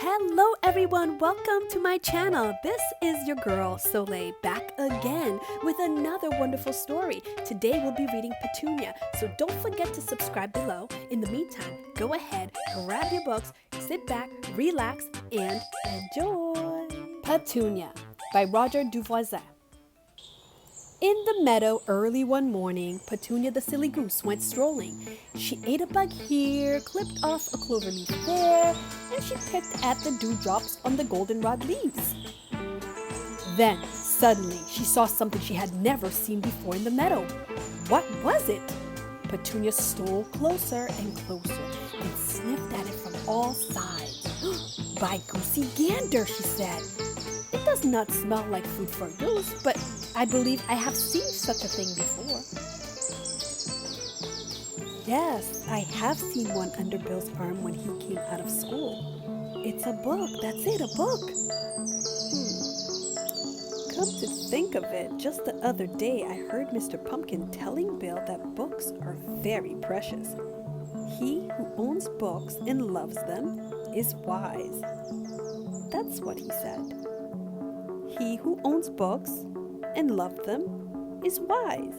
Hello everyone, welcome to my channel. This is your girl Soleil back again with another wonderful story. Today we'll be reading Petunia, so don't forget to subscribe below. In the meantime, go ahead, grab your books, sit back, relax, and enjoy. Petunia by Roger Duvoisin. In the meadow early one morning, Petunia the silly goose went strolling. She ate a bug here, clipped off a clover leaf there, and she picked at the dewdrops on the goldenrod leaves. Then, suddenly, she saw something she had never seen before in the meadow. What was it? Petunia stole closer and closer and sniffed at it from all sides. By goosey gander, she said. It does not smell like food for a goose, but I believe I have seen such a thing before. Yes, I have seen one under Bill's arm when he came out of school. It's a book, that's it, a book. Come to think of it, just the other day I heard Mr. Pumpkin telling Bill that books are very precious. He who owns books and loves them is wise. That's what he said. He who owns books and loves them is wise,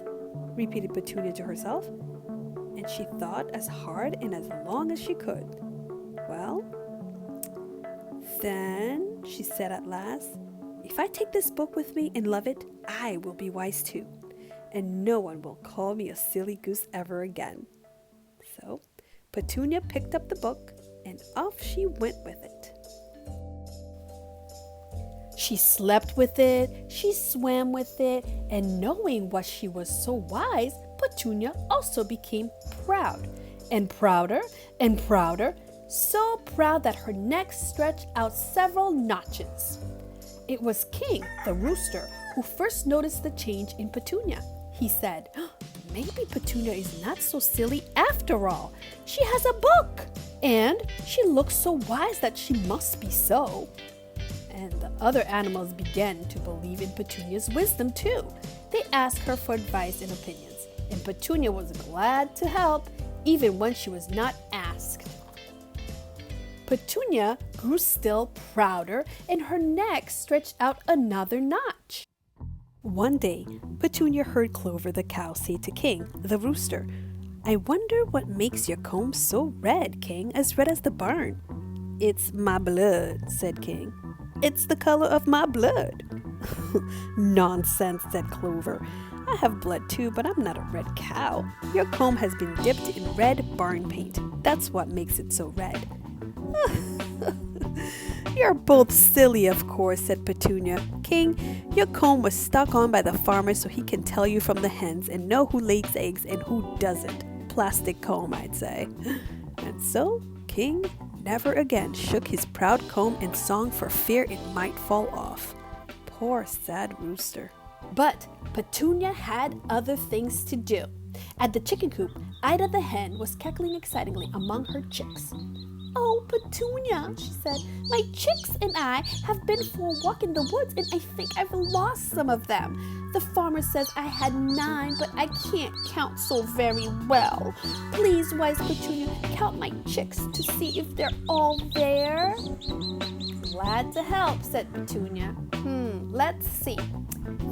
repeated Petunia to herself, and she thought as hard and as long as she could. Well, then, she said at last, if I take this book with me and love it, I will be wise too, and no one will call me a silly goose ever again. So, Petunia picked up the book, and off she went with it. She slept with it, she swam with it, and knowing what she was so wise, Petunia also became proud, and prouder, and prouder, so proud that her neck stretched out several notches. It was King, the rooster, who first noticed the change in Petunia. He said, maybe Petunia is not so silly after all. She has a book, and she looks so wise that she must be so. And the other animals began to believe in Petunia's wisdom too. They asked her for advice and opinions, and Petunia was glad to help, even when she was not asked. Petunia grew still prouder, and her neck stretched out another notch. One day, Petunia heard Clover the cow say to King, the rooster, I wonder what makes your comb so red, King, as red as the barn. It's my blood, said King. It's the color of my blood. Nonsense, said Clover. I have blood too, but I'm not a red cow. Your comb has been dipped in red barn paint. That's what makes it so red. You're both silly, of course, said Petunia. King, your comb was stuck on by the farmer so he can tell you from the hens and know who lays eggs and who doesn't. Plastic comb, I'd say. And so, King never again shook his proud comb in song for fear it might fall off. Poor sad rooster. But Petunia had other things to do. At the chicken coop, Ida the hen was cackling excitingly among her chicks. Oh, Petunia, she said, my chicks and I have been for a walk in the woods and I think I've lost some of them. The farmer says I had 9, but I can't count so very well. Please, wise Petunia, count my chicks to see if they're all there. Glad to help, said Petunia. Let's see.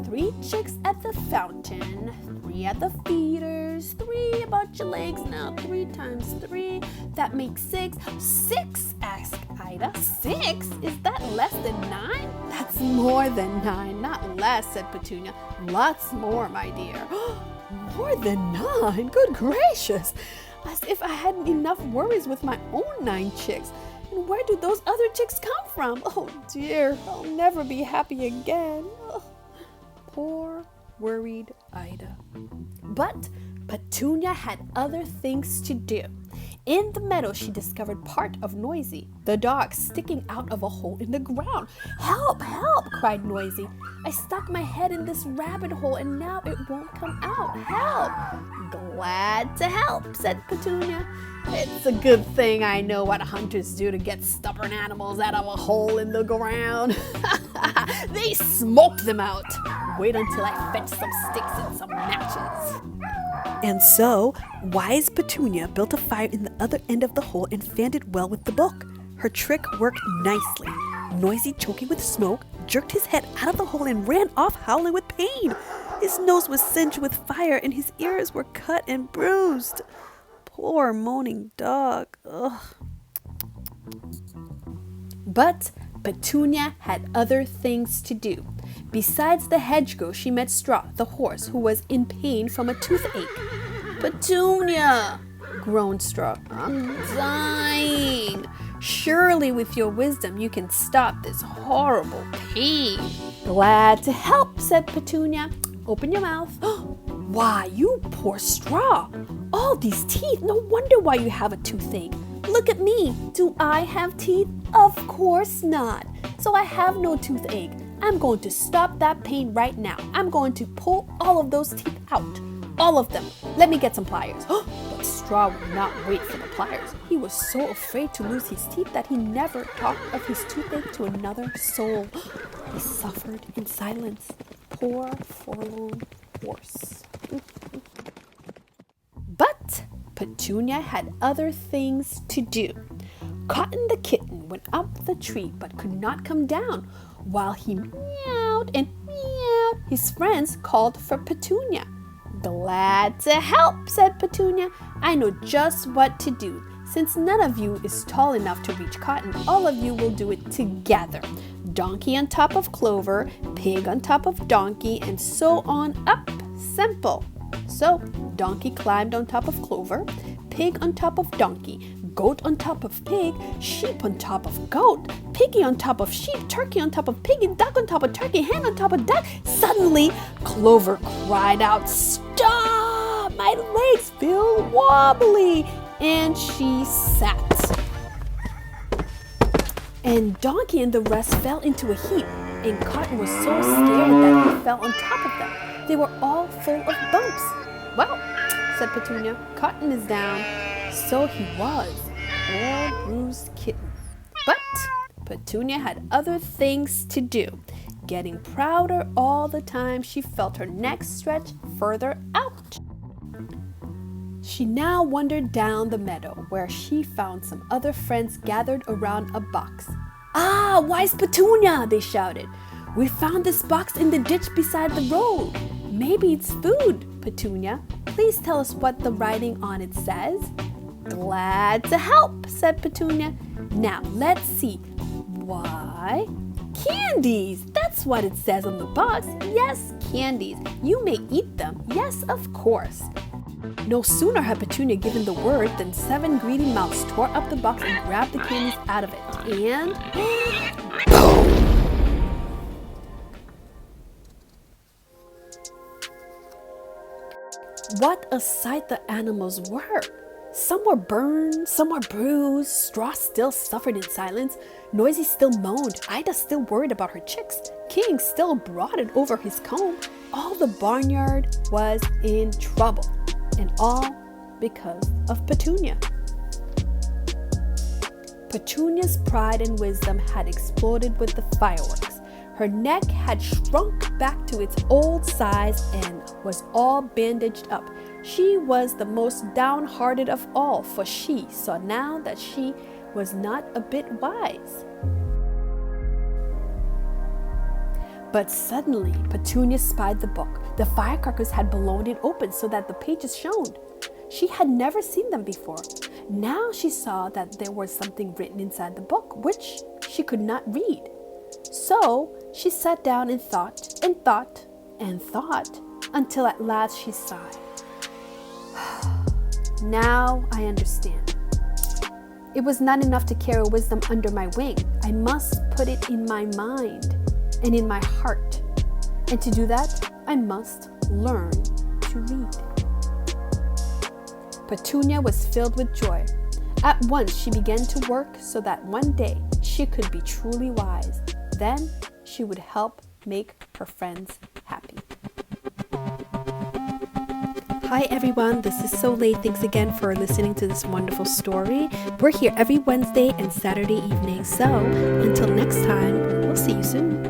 3 chicks at the fountain, 3 at the feeders, 3 about your legs now, 3 times 3, that makes 6. 6, asked Ida. 6? Is that less than 9? That's more than 9, not less, said Petunia. Lots more, my dear. More than 9? Good gracious! As if I hadn't enough worries with my own 9 chicks. And where do those other chicks come from? Oh dear, I'll never be happy again. Oh, poor, worried Ida. But Petunia had other things to do. In the meadow, she discovered part of Noisy, the dog sticking out of a hole in the ground. Help, help, cried Noisy. I stuck my head in this rabbit hole and now it won't come out. Help! Glad to help, said Petunia. It's a good thing I know what hunters do to get stubborn animals out of a hole in the ground. They smoke them out. Wait until I fetch some sticks and some matches. And so, wise Petunia built a fire in the other end of the hole and fanned it well with the book. Her trick worked nicely. Noisy, choking with smoke, jerked his head out of the hole and ran off howling with pain. His nose was singed with fire and his ears were cut and bruised. Poor moaning dog. Ugh. But Petunia had other things to do. Besides the hedgerow, she met Straw, the horse, who was in pain from a toothache. "Petunia," groaned Straw, "I'm dying. Surely with your wisdom you can stop this horrible pain." "Glad to help," said Petunia. "Open your mouth." "Why, you poor Straw. All these teeth. No wonder why you have a toothache. Look at me. Do I have teeth? Of course not. So I have no toothache. I'm going to stop that pain right now. I'm going to pull all of those teeth out. All of them. Let me get some pliers." But Straw would not wait for the pliers. He was so afraid to lose his teeth that he never talked of his toothache to another soul. He suffered in silence. Poor forlorn horse. But Petunia had other things to do. Cotton the kitten went up the tree but could not come down. While he meowed and meowed, his friends called for Petunia. "Glad to help," said Petunia. "I know just what to do. Since none of you is tall enough to reach Cotton, all of you will do it together. Donkey on top of Clover, pig on top of donkey, and so on up. Simple." So Donkey climbed on top of Clover, pig on top of donkey, goat on top of pig, sheep on top of goat, piggy on top of sheep, turkey on top of piggy, duck on top of turkey, hen on top of duck. Suddenly, Clover cried out, "Stop! My legs feel wobbly!" And she sat. And Donkey and the rest fell into a heap, and Cotton was so scared that he fell on top of them. They were all full of bumps. "Well," said Petunia, "Cotton is down." So he was, poor bruised kitten. But Petunia had other things to do. Getting prouder all the time, she felt her neck stretch further out. She now wandered down the meadow, where she found some other friends gathered around a box. "Ah, wise Petunia!" they shouted. "We found this box in the ditch beside the road. Maybe it's food, Petunia. Please tell us what the writing on it says." "Glad to help," said Petunia. "Now let's see. Why, candies! That's what it says on the box. Yes, candies. You may eat them. Yes, of course." No sooner had Petunia given the word than 7 greedy mouths tore up the box and grabbed the candies out of it. And boom! What a sight the animals were! Some were burned, some were bruised. Straw still suffered in silence. Noisy still moaned. Ida still worried about her chicks. King still brooded over his comb. All the barnyard was in trouble, and all because of Petunia. Petunia's pride and wisdom had exploded with the fireworks. Her neck had shrunk back to its old size and was all bandaged up. She was the most downhearted of all, for she saw now that she was not a bit wise. But suddenly, Petunia spied the book. The firecrackers had blown it open so that the pages shone. She had never seen them before. Now she saw that there was something written inside the book, which she could not read. So she sat down and thought and thought and thought until at last she sighed. Now I understand. It was not enough to carry wisdom under my wing. I must put it in my mind and in my heart. And to do that, I must learn to read. Petunia was filled with joy. At once she began to work so that one day she could be truly wise. Then she would help make her friends happy. Hi everyone, this is So Late. Thanks again for listening to this wonderful story. We're here every Wednesday and Saturday evening. So until next time, we'll see you soon.